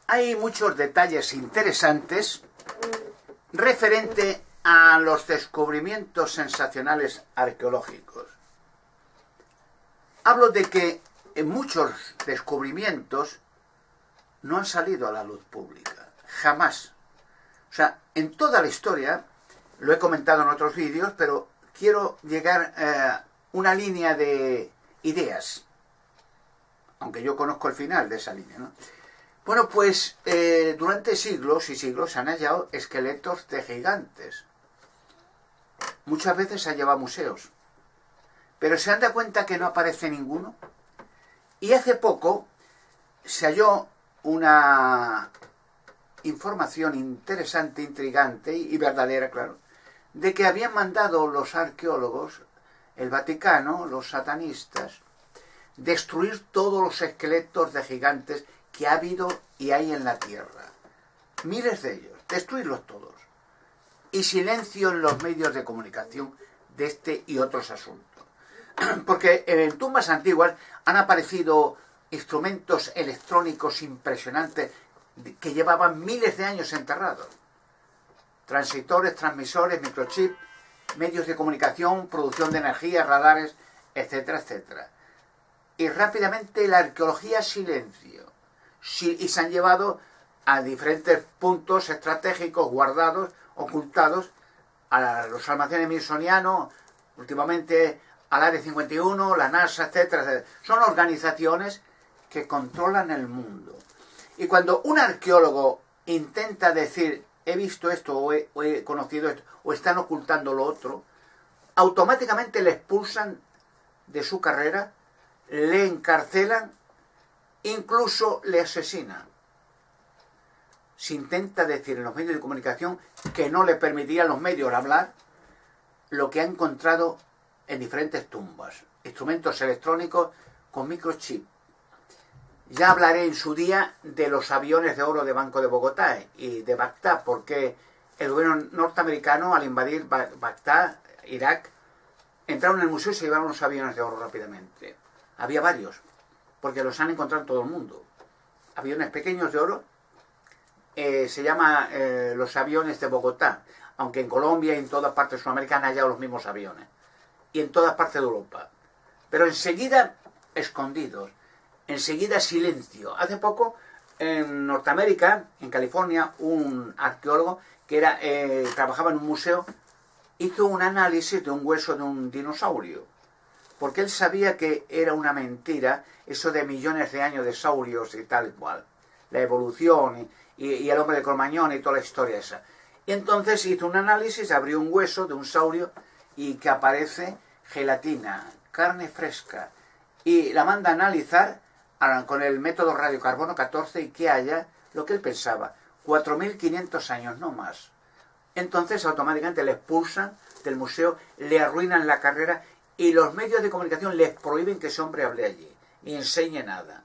hay muchos detalles interesantes referente a los descubrimientos sensacionales arqueológicos. Hablo de que muchos descubrimientos no han salido a la luz pública, jamás. O sea, en toda la historia, lo he comentado en otros vídeos, pero quiero llegar a una línea de ideas, aunque yo conozco el final de esa línea, ¿no? Bueno, pues durante siglos y siglos se han hallado esqueletos de gigantes. Muchas veces se han llevado a museos, pero se han dado cuenta que no aparece ninguno. Y hace poco se halló una información interesante, intrigante y verdadera, claro, de que habían mandado los arqueólogos, el Vaticano, los satanistas, destruir todos los esqueletos de gigantes que ha habido y hay en la Tierra. Miles de ellos, destruirlos todos. Y silencio en los medios de comunicación de este y otros asuntos. Porque en tumbas antiguas han aparecido instrumentos electrónicos impresionantes que llevaban miles de años enterrados. Transitores, transmisores, microchips, medios de comunicación, producción de energía, radares, etcétera, etcétera. Y rápidamente la arqueología silencio. Y se han llevado a diferentes puntos estratégicos guardados, ocultados, a los almacenes smithsonianos, últimamente al Área 51, la NASA, etcétera, etcétera. Son organizaciones que controlan el mundo. Y cuando un arqueólogo intenta decir, he visto esto, o he conocido esto, o están ocultando lo otro, automáticamente le expulsan de su carrera, le encarcelan, incluso le asesinan. Se intenta decir en los medios de comunicación que no le permitirían los medios hablar lo que ha encontrado en diferentes tumbas, instrumentos electrónicos con microchip. Ya hablaré en su día de los aviones de oro de Banco de Bogotá y de Bagdad, porque el gobierno norteamericano, al invadir Bagdad, Irak, entraron en el museo y se llevaron los aviones de oro rápidamente. Había varios, porque los han encontrado en todo el mundo. Aviones pequeños de oro, se llama los aviones de Bogotá, aunque en Colombia y en todas partes de Sudamérica han hallado los mismos aviones. Y en todas partes de Europa. Pero enseguida escondidos, enseguida silencio. Hace poco en Norteamérica, en California, un arqueólogo que trabajaba en un museo, hizo un análisis de un hueso de un dinosaurio. Porque él sabía que era una mentira eso de millones de años de saurios y tal y cual. La evolución y el hombre de Cromañón y toda la historia esa. Y entonces hizo un análisis, abrió un hueso de un saurio y que aparece gelatina, carne fresca. Y la manda a analizar con el método radiocarbono 14 y que haya lo que él pensaba, 4.500 años, no más. Entonces automáticamente le expulsan del museo, le arruinan la carrera y los medios de comunicación les prohíben que ese hombre hable allí, ni enseñe nada.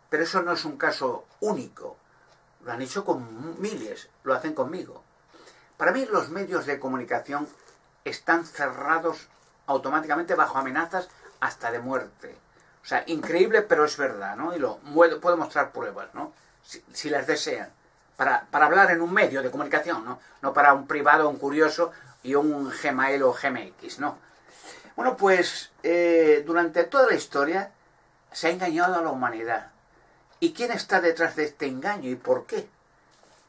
Pero eso no es un caso único, lo han hecho con miles, lo hacen conmigo. Para mí los medios de comunicación están cerrados automáticamente bajo amenazas hasta de muerte. O sea, increíble, pero es verdad, ¿no? Y puedo mostrar pruebas, ¿no? Si las desean. Para hablar en un medio de comunicación, ¿no? No para un privado, un curioso y un Gmail o GMX, ¿no? Bueno, pues durante toda la historia se ha engañado a la humanidad. ¿Y quién está detrás de este engaño y por qué?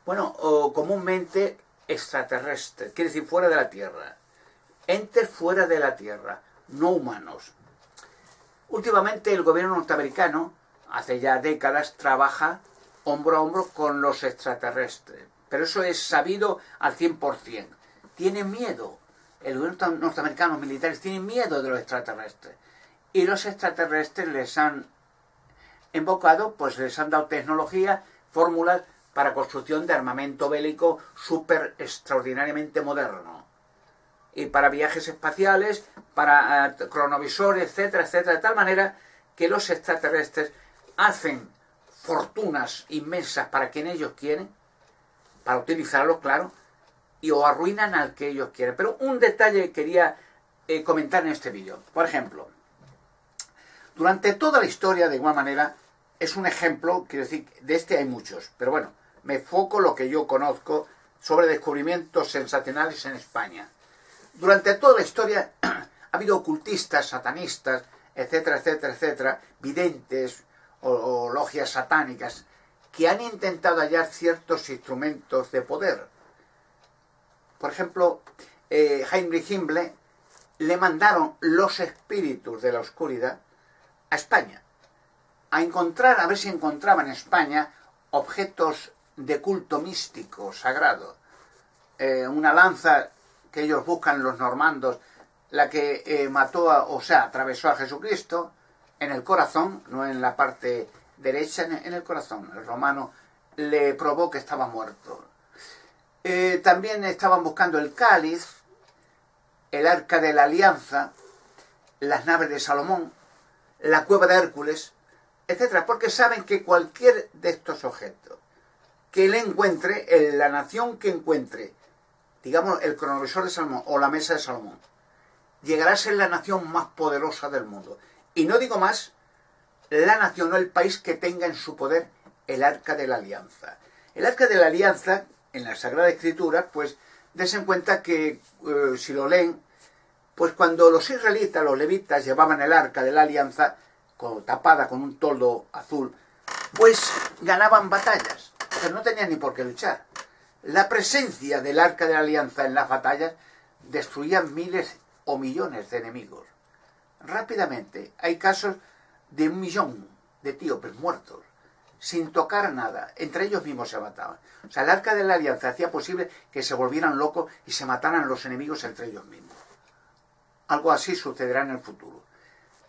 Bueno, comúnmente extraterrestres, quiere decir fuera de la Tierra. Entes fuera de la Tierra, no humanos. Últimamente el gobierno norteamericano, hace ya décadas, trabaja hombro a hombro con los extraterrestres. Pero eso es sabido al 100%. Tiene miedo. El gobierno norteamericano, los militares, tienen miedo de los extraterrestres. Y los extraterrestres les han invocado, pues les han dado tecnología, fórmulas para construcción de armamento bélico súper extraordinariamente moderno. Y para viajes espaciales, para cronovisores, etcétera, etcétera, de tal manera que los extraterrestres hacen fortunas inmensas para quien ellos quieren, para utilizarlos, claro, o arruinan al que ellos quieren. Pero un detalle quería comentar en este vídeo. Por ejemplo, durante toda la historia, de igual manera, es un ejemplo, quiero decir, de este hay muchos, pero bueno, me enfoco lo que yo conozco sobre descubrimientos sensacionales en España. Durante toda la historia ha habido ocultistas, satanistas, etcétera, etcétera, etcétera, videntes o logias satánicas, que han intentado hallar ciertos instrumentos de poder. Por ejemplo, Heinrich Himmler le mandaron los espíritus de la oscuridad a España, a encontrar, a ver si encontraban en España objetos de culto místico, sagrado. Una lanza que ellos buscan los normandos, la que atravesó a Jesucristo en el corazón, no en la parte derecha, en el corazón. El romano le probó que estaba muerto. También estaban buscando el cáliz, el arca de la alianza, las naves de Salomón, la cueva de Hércules, etcétera, porque saben que cualquier de estos objetos que él encuentre, en la nación que encuentre, digamos el cronovisor de Salomón o la mesa de Salomón, llegará a ser la nación más poderosa del mundo. Y no digo más, la nación o el país que tenga en su poder el arca de la alianza. El arca de la alianza, en la Sagrada Escritura, pues desen cuenta que, si lo leen, pues cuando los israelitas, los levitas, llevaban el arca de la alianza, tapada con un toldo azul, pues ganaban batallas, pero no tenían ni por qué luchar. La presencia del arca de la alianza en las batallas destruía miles o millones de enemigos. Rápidamente, hay casos de 1 millón de etíopes muertos, sin tocar nada, entre ellos mismos se mataban. O sea, el arca de la alianza hacía posible que se volvieran locos y se mataran los enemigos entre ellos mismos. Algo así sucederá en el futuro.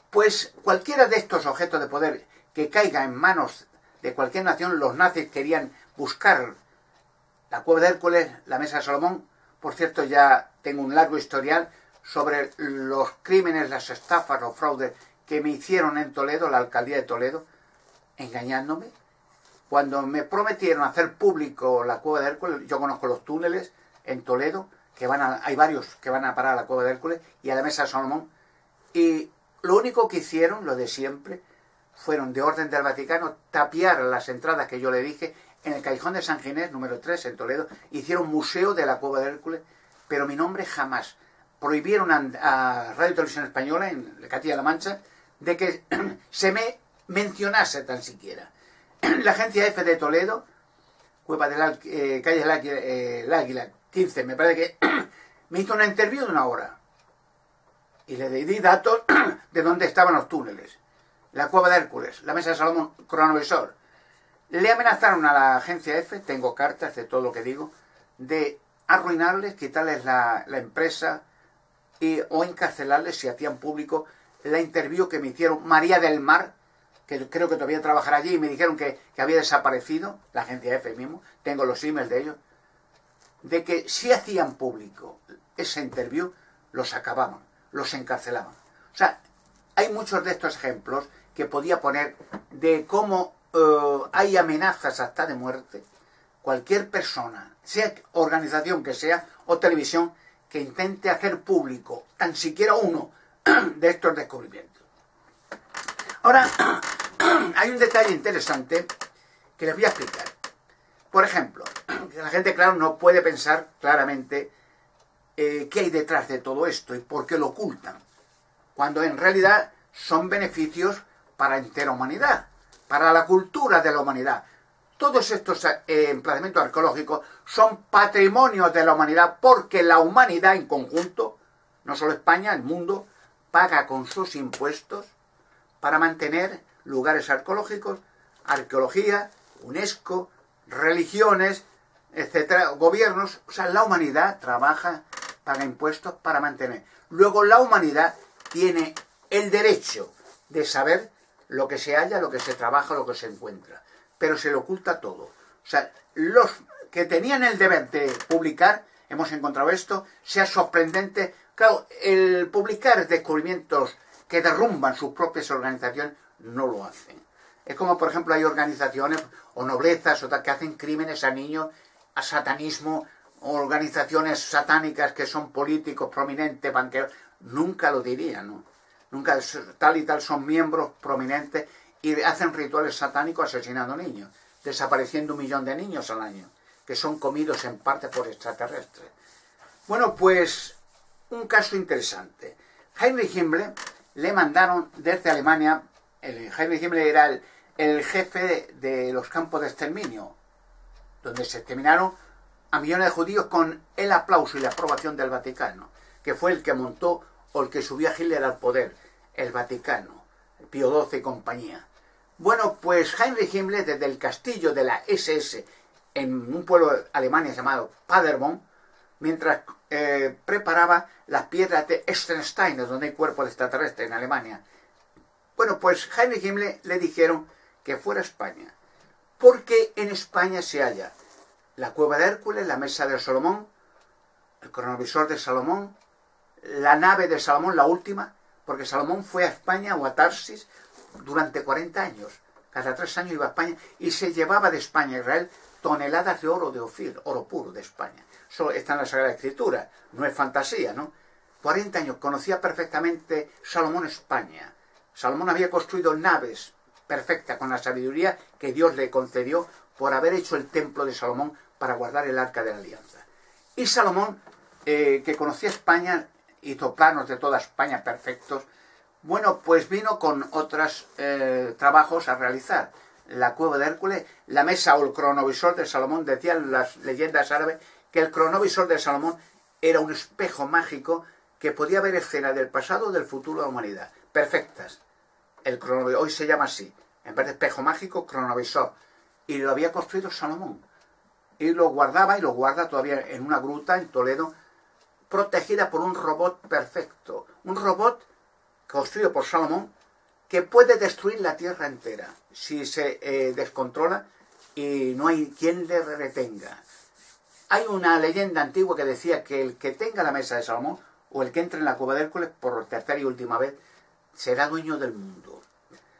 Pues cualquiera de estos objetos de poder que caiga en manos de cualquier nación, los nazis querían buscar la cueva de Hércules, la mesa de Salomón. Por cierto, ya tengo un largo historial sobre los crímenes, las estafas, los fraudes que me hicieron en Toledo, la alcaldía de Toledo, engañándome. Cuando me prometieron hacer público la cueva de Hércules, yo conozco los túneles en Toledo, hay varios que van a parar a la cueva de Hércules y a la mesa de Salomón, y lo único que hicieron, lo de siempre, fueron de orden del Vaticano tapiar las entradas que yo le dije en el Callejón de San Ginés, número 3, en Toledo. Hicieron museo de la cueva de Hércules, pero mi nombre jamás. Prohibieron a Radio y Televisión Española, en Castilla-La Mancha, de que se me mencionase tan siquiera. La agencia F de Toledo, Cueva del calle El Águila, 15, me parece que me hizo una interview de 1 hora. Y le di datos de dónde estaban los túneles, la cueva de Hércules, la mesa de Salomón, cronovisor. Le amenazaron a la agencia F, tengo cartas de todo lo que digo, de arruinarles, quitarles la empresa o encarcelarles si hacían público la interview que me hicieron María del Mar, que creo que todavía trabajará allí, y me dijeron que había desaparecido, la agencia F mismo, tengo los emails de ellos, de que si hacían público esa interview, los acababan, los encarcelaban. O sea, hay muchos de estos ejemplos que podía poner de cómo hay amenazas hasta de muerte. Cualquier persona, sea organización que sea o televisión, que intente hacer público tan siquiera uno de estos descubrimientos. Ahora, hay un detalle interesante que les voy a explicar. Por ejemplo, la gente, claro, no puede pensar claramente qué hay detrás de todo esto y por qué lo ocultan, cuando en realidad son beneficios para la entera humanidad, para la cultura de la humanidad. Todos estos emplazamientos arqueológicos son patrimonio de la humanidad, porque la humanidad en conjunto, no solo España, el mundo, paga con sus impuestos para mantener lugares arqueológicos, arqueología, UNESCO, religiones, etcétera, gobiernos. O sea, la humanidad trabaja, paga impuestos para mantener. Luego la humanidad tiene el derecho de saber lo que se halla, lo que se trabaja, lo que se encuentra, pero se le oculta todo. O sea, los que tenían el deber de publicar, hemos encontrado esto, sea sorprendente. Claro, el publicar descubrimientos que derrumban sus propias organizaciones, no lo hacen. Es como, por ejemplo, hay organizaciones o noblezas o tal, que hacen crímenes a niños, a satanismo, o organizaciones satánicas que son políticos prominentes, banqueros. Nunca lo dirían, ¿no? Nunca, tal y tal son miembros prominentes y hacen rituales satánicos asesinando niños, desapareciendo 1 millón de niños al año, que son comidos en parte por extraterrestres. Bueno, pues un caso interesante. Heinrich Himmler le mandaron desde Alemania, Heinrich Himmler era el jefe de los campos de exterminio, donde se exterminaron a millones de judíos con el aplauso y la aprobación del Vaticano, que fue el que montó o el que subió a Hitler al poder, el Vaticano, Pío XII y compañía. Bueno, pues Heinrich Himmler, desde el castillo de la SS, en un pueblo de Alemania llamado Paderborn, mientras preparaba las piedras de Echtenstein, donde hay cuerpos de extraterrestres en Alemania. Bueno, pues Heinrich Himmler le dijeron que fuera a España, porque en España se halla la cueva de Hércules, la mesa de Salomón, el cronovisor de Salomón, la nave de Salomón, la última, porque Salomón fue a España o a Tarsis durante 40 años. Cada 3 años iba a España y se llevaba de España a Israel toneladas de oro de Ofir, oro puro de España. Eso está en la Sagrada Escritura, no es fantasía, ¿no? 40 años, conocía perfectamente Salomón España. Salomón había construido naves perfectas con la sabiduría que Dios le concedió por haber hecho el templo de Salomón para guardar el arca de la alianza. Y Salomón, que conocía España, hizo planos de toda España perfectos. Bueno, pues vino con otros trabajos a realizar. La cueva de Hércules, la mesa o el cronovisor de Salomón, decían las leyendas árabes que el cronovisor de Salomón era un espejo mágico que podía ver escenas del pasado o del futuro de la humanidad, perfectas. El cronovisor, hoy se llama así, en vez de espejo mágico, cronovisor. Y lo había construido Salomón. Y lo guardaba y lo guarda todavía en una gruta en Toledo, protegida por un robot perfecto. Un robot construido por Salomón que puede destruir la tierra entera si se descontrola y no hay quien le retenga. Hay una leyenda antigua que decía que el que tenga la mesa de Salomón o el que entre en la cueva de Hércules por tercera y última vez será dueño del mundo.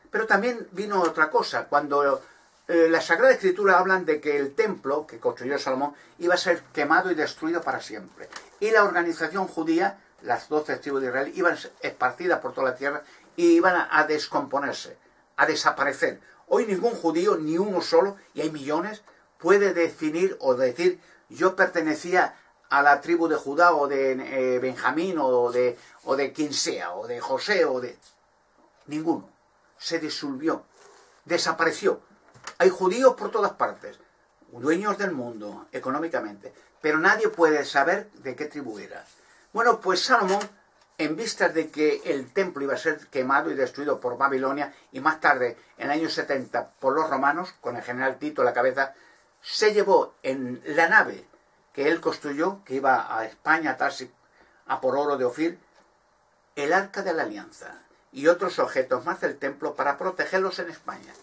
Pero también vino otra cosa. Cuando la Sagrada Escritura hablan de que el templo que construyó Salomón iba a ser quemado y destruido para siempre. Y la organización judía, las 12 tribus de Israel, iban esparcidas por toda la tierra y iban a descomponerse, a desaparecer. Hoy ningún judío, ni uno solo, y hay millones, puede definir o decir: yo pertenecía a la tribu de Judá o de Benjamín o de quien sea, o de José o de... Ninguno. Se disolvió, desapareció. Hay judíos por todas partes, dueños del mundo económicamente, pero nadie puede saber de qué tribu era. Bueno, pues Salomón, en vistas de que el templo iba a ser quemado y destruido por Babilonia y más tarde, en el año 70, por los romanos, con el general Tito a la cabeza, se llevó en la nave que él construyó, que iba a España, a Tarsis, a por oro de Ofir, el arca de la alianza y otros objetos más del templo para protegerlos en España.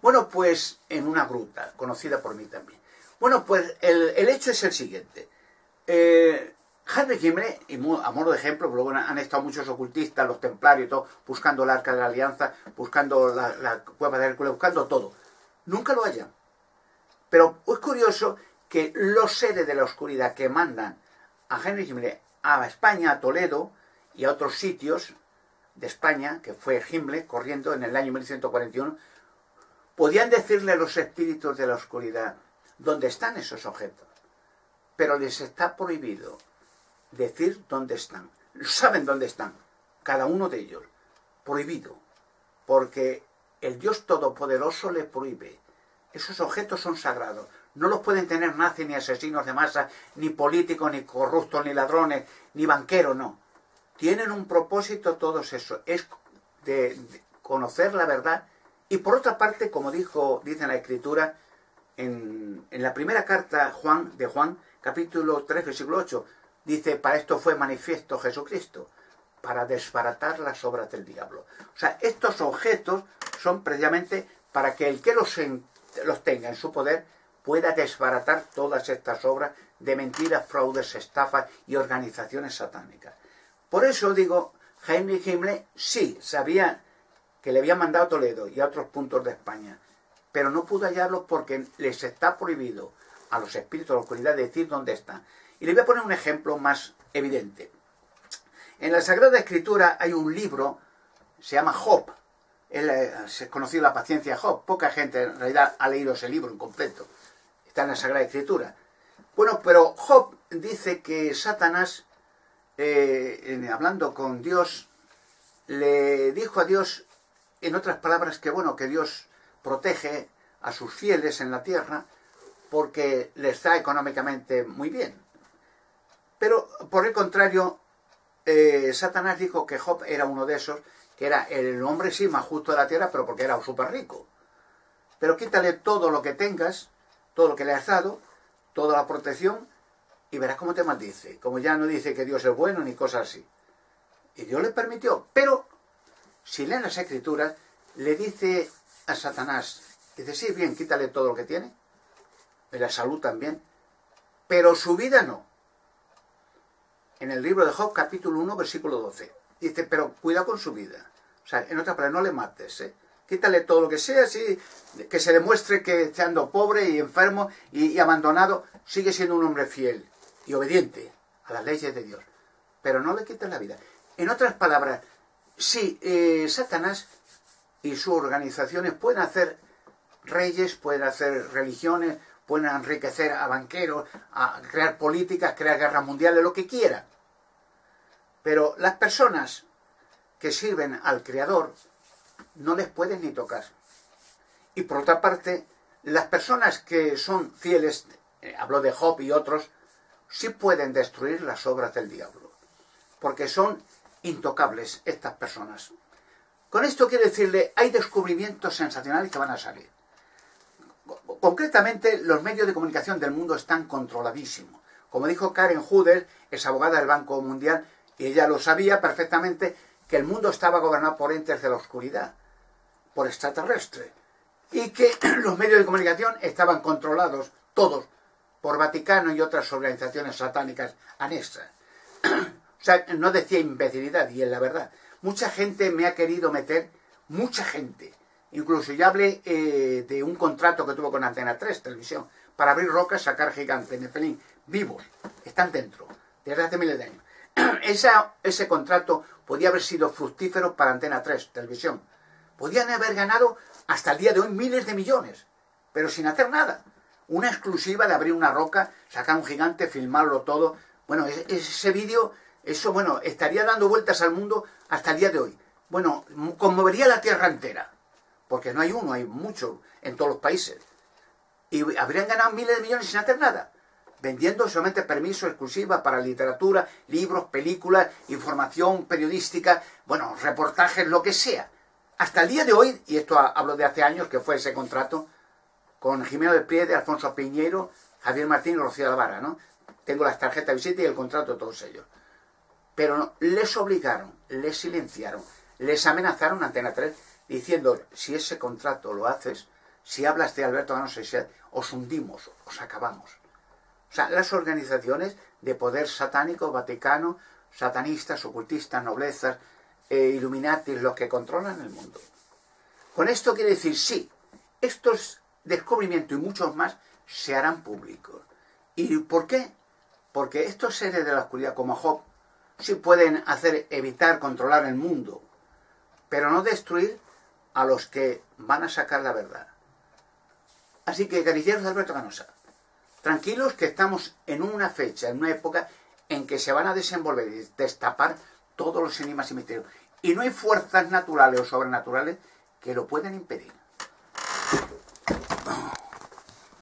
Bueno, pues en una gruta, conocida por mí también. Bueno, pues el hecho es el siguiente. Heinrich Himmler, y a modo de ejemplo, luego han estado muchos ocultistas, los templarios y todo, buscando el arca de la alianza, buscando la cueva de Hércules, buscando todo. Nunca lo hallan. Pero es curioso que los seres de la oscuridad que mandan a Heinrich Himmler a España, a Toledo y a otros sitios de España, que fue Himmler corriendo en el año 1141, podían decirle a los espíritus de la oscuridad dónde están esos objetos, pero les está prohibido decir dónde están. Saben dónde están, cada uno de ellos, prohibido, porque el Dios Todopoderoso le prohíbe. Esos objetos son sagrados, no los pueden tener nazis, ni asesinos de masa, ni políticos, ni corruptos, ni ladrones, ni banqueros, no. Tienen un propósito todos esos, es de conocer la verdad. Y por otra parte, como dice en la Escritura, en la primera carta de Juan, capítulo 3, versículo 8, dice: para esto fue manifiesto Jesucristo, para desbaratar las obras del diablo. O sea, estos objetos son precisamente para que el que los tenga en su poder pueda desbaratar todas estas obras de mentiras, fraudes, estafas y organizaciones satánicas. Por eso digo, Heinrich Himmler sí sabía que le había mandado a Toledo y a otros puntos de España, pero no pudo hallarlos porque les está prohibido a los espíritus de la oscuridad decir dónde están. Y le voy a poner un ejemplo más evidente. En la Sagrada Escritura hay un libro, se llama Job. Él se conoció la paciencia de Job. Poca gente en realidad ha leído ese libro en completo. Está en la Sagrada Escritura. Bueno, pero Job dice que Satanás, hablando con Dios, le dijo a Dios, en otras palabras, que bueno, que Dios protege a sus fieles en la tierra porque les está económicamente muy bien. Pero, por el contrario, Satanás dijo que Job era uno de esos, que era el hombre sí más justo de la tierra, pero porque era súper rico. Pero quítale todo lo que tengas, todo lo que le has dado, toda la protección, y verás cómo te maldice. Como ya no dice que Dios es bueno ni cosas así. Y Dios le permitió. Pero, si leen las Escrituras, le dice a Satanás, dice, sí, bien, quítale todo lo que tiene, y la salud también, pero su vida no. En el libro de Job, capítulo 1, versículo 12. Dice, pero cuidado con su vida. O sea, en otras palabras, no le mates, Quítale todo lo que sea, así, que se demuestre que estando pobre y enfermo y abandonado, sigue siendo un hombre fiel y obediente a las leyes de Dios. Pero no le quites la vida. En otras palabras, sí, Satanás y sus organizaciones pueden hacer reyes, pueden hacer religiones, pueden enriquecer a banqueros, a crear políticas, crear guerras mundiales, lo que quieran. Pero las personas que sirven al Creador no les pueden ni tocar. Y por otra parte, las personas que son fieles, hablo de Job y otros, sí pueden destruir las obras del diablo. Porque son intocables estas personas. Con esto quiero decirle, hay descubrimientos sensacionales que van a salir. Concretamente, los medios de comunicación del mundo están controladísimos. Como dijo Karen Huder, es abogada del Banco Mundial, y ella lo sabía perfectamente, que el mundo estaba gobernado por entes de la oscuridad, por extraterrestres, y que los medios de comunicación estaban controlados, todos, por Vaticano y otras organizaciones satánicas anexas. O sea, no decía imbecilidad, y es la verdad. Mucha gente me ha querido meter, mucha gente. Incluso ya hablé de un contrato que tuvo con Antena 3, televisión, para abrir rocas, sacar gigantes, Nefelín, vivos, están dentro, desde hace miles de años. Ese contrato podía haber sido fructífero para Antena 3, televisión. Podían haber ganado hasta el día de hoy miles de millones, pero sin hacer nada. Una exclusiva de abrir una roca, sacar un gigante, filmarlo todo. Bueno, ese vídeo, eso, bueno, estaría dando vueltas al mundo hasta el día de hoy. Bueno, conmovería la tierra entera. Porque no hay uno, hay muchos en todos los países. Y habrían ganado miles de millones sin hacer nada, vendiendo solamente permisos exclusivos para literatura, libros, películas, información periodística, bueno, reportajes, lo que sea. Hasta el día de hoy, y esto hablo de hace años, que fue ese contrato, con Jimeno del Priede, Alfonso Piñero, Javier Martín y Rocío Alvara, ¿no? Tengo las tarjetas de visita y el contrato de todos ellos. Pero no, les obligaron, les silenciaron, les amenazaron Antena 3, diciendo, si ese contrato lo haces, si hablas de Alberto Ganosa, os hundimos, os acabamos. O sea, las organizaciones de poder satánico, Vaticano, satanistas, ocultistas, noblezas, Illuminatis, los que controlan el mundo. Con esto quiere decir, sí, estos descubrimientos y muchos más se harán públicos. ¿Y por qué? Porque estos seres de la oscuridad, como Job, sí pueden evitar controlar el mundo, pero no destruir a los que van a sacar la verdad. Así que, guerrilleros de Alberto Ganosa, tranquilos que estamos en una fecha, en una época en que se van a desenvolver y destapar todos los enigmas y misterios. Y no hay fuerzas naturales o sobrenaturales que lo puedan impedir.